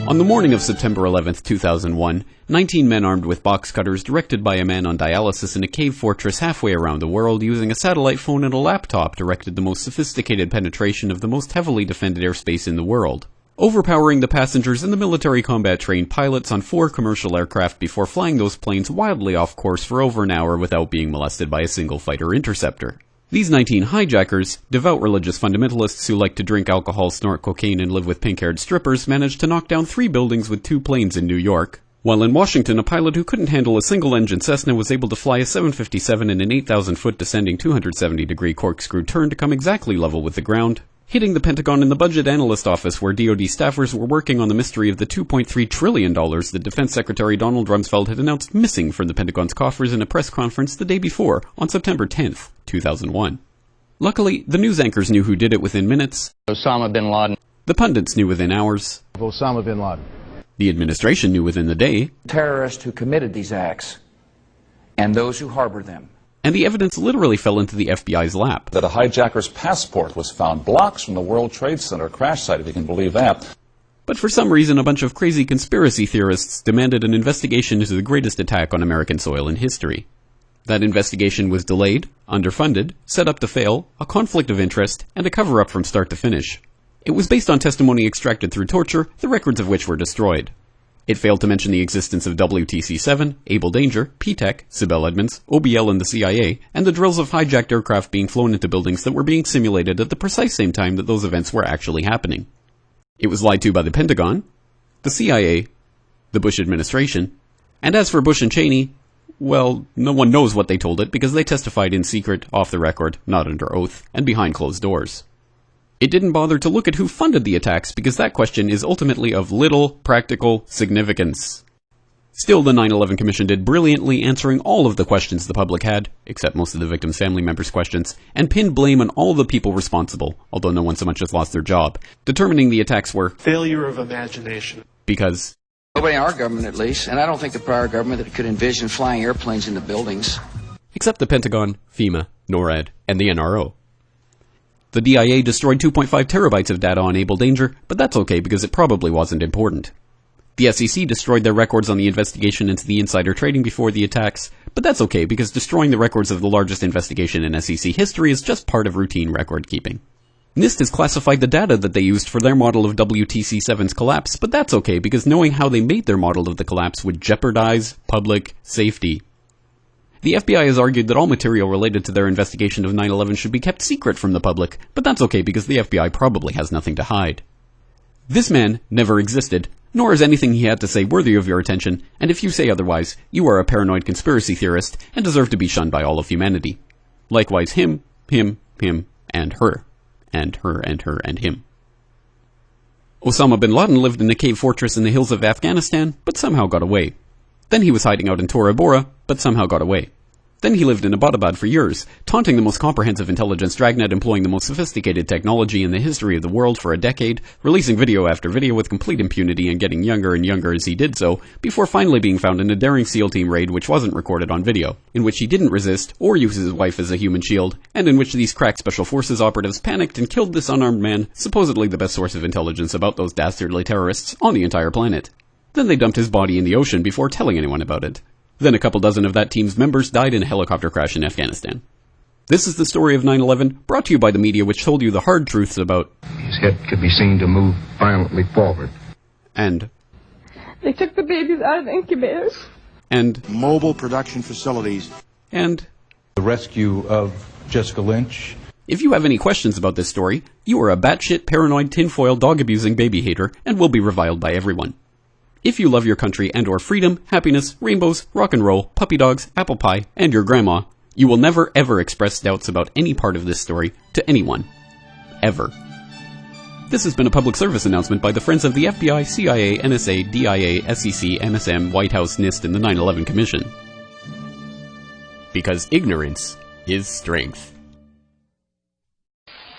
On the morning of September 11, 2001, 19 men armed with box cutters directed by a man on dialysis in a cave fortress halfway around the world using a satellite phone and a laptop directed the most sophisticated penetration of the most heavily defended airspace in the world, overpowering the passengers and the military combat-trained pilots on 4 commercial aircraft before flying those planes wildly off course for over an hour without being molested by a single fighter interceptor. These 19 hijackers, devout religious fundamentalists who like to drink alcohol, snort cocaine, and live with pink-haired strippers, managed to knock down 3 buildings with 2 planes in New York, while in Washington a pilot who couldn't handle a single-engine Cessna was able to fly a 757 in an 8,000-foot descending 270-degree corkscrew turn to come exactly level with the ground, hitting the Pentagon in the budget analyst office where DoD staffers were working on the mystery of the $2.3 trillion that Defense Secretary Donald Rumsfeld had announced missing from the Pentagon's coffers in a press conference the day before, on September 10th, 2001. Luckily, the news anchors knew who did it within minutes. Osama bin Laden. The pundits knew within hours. Osama bin Laden. The administration knew within the day. Terrorists who committed these acts and those who harbor them. And the evidence literally fell into the FBI's lap. That a hijacker's passport was found blocks from the World Trade Center crash site, if you can believe that. But for some reason, a bunch of crazy conspiracy theorists demanded an investigation into the greatest attack on American soil in history. That investigation was delayed, underfunded, set up to fail, a conflict of interest, and a cover-up from start to finish. It was based on testimony extracted through torture, the records of which were destroyed. It failed to mention the existence of WTC-7, Able Danger, P-TECH, Sibel Edmonds, OBL and the CIA, and the drills of hijacked aircraft being flown into buildings that were being simulated at the precise same time that those events were actually happening. It was lied to by the Pentagon, the CIA, the Bush administration, and as for Bush and Cheney, well, no one knows what they told it because they testified in secret, off the record, not under oath, and behind closed doors. It didn't bother to look at who funded the attacks because that question is ultimately of little practical significance. Still, the 9/11 Commission did brilliantly answering all of the questions the public had, except most of the victims' family members' questions, and pinned blame on all the people responsible, although no one so much as lost their job, determining the attacks were failure of imagination. Because nobody in our government, at least, and I don't think the prior government that could envision flying airplanes into buildings. Except the Pentagon, FEMA, NORAD, and the NRO. The DIA destroyed 2.5 terabytes of data on Able Danger, but that's okay because it probably wasn't important. The SEC destroyed their records on the investigation into the insider trading before the attacks, but that's okay because destroying the records of the largest investigation in SEC history is just part of routine record keeping. NIST has classified the data that they used for their model of WTC-7's collapse, but that's okay because knowing how they made their model of the collapse would jeopardize public safety. The FBI has argued that all material related to their investigation of 9/11 should be kept secret from the public, but that's okay because the FBI probably has nothing to hide. This man never existed, nor is anything he had to say worthy of your attention, and if you say otherwise, you are a paranoid conspiracy theorist and deserve to be shunned by all of humanity. Likewise him, and her. And her, and her, and him. Osama bin Laden lived in a cave fortress in the hills of Afghanistan, but somehow got away. Then he was hiding out in Tora Bora, but somehow got away. Then he lived in Abbottabad for years, taunting the most comprehensive intelligence dragnet employing the most sophisticated technology in the history of the world for a decade, releasing video after video with complete impunity and getting younger and younger as he did so, before finally being found in a daring SEAL team raid which wasn't recorded on video, in which he didn't resist or use his wife as a human shield, and in which these crack special forces operatives panicked and killed this unarmed man, supposedly the best source of intelligence about those dastardly terrorists on the entire planet. Then they dumped his body in the ocean before telling anyone about it. Then a couple dozen of that team's members died in a helicopter crash in Afghanistan. This is the story of 9/11, brought to you by the media which told you the hard truths about his head could be seen to move violently forward. And they took the babies out of the incubators. And mobile production facilities. And the rescue of Jessica Lynch. If you have any questions about this story, you are a batshit paranoid tinfoil dog-abusing baby hater and will be reviled by everyone. If you love your country and or freedom, happiness, rainbows, rock and roll, puppy dogs, apple pie, and your grandma, you will never ever express doubts about any part of this story to anyone. Ever. This has been a public service announcement by the Friends of the FBI, CIA, NSA, DIA, SEC, MSM, White House, NIST, and the 9/11 Commission. Because ignorance is strength.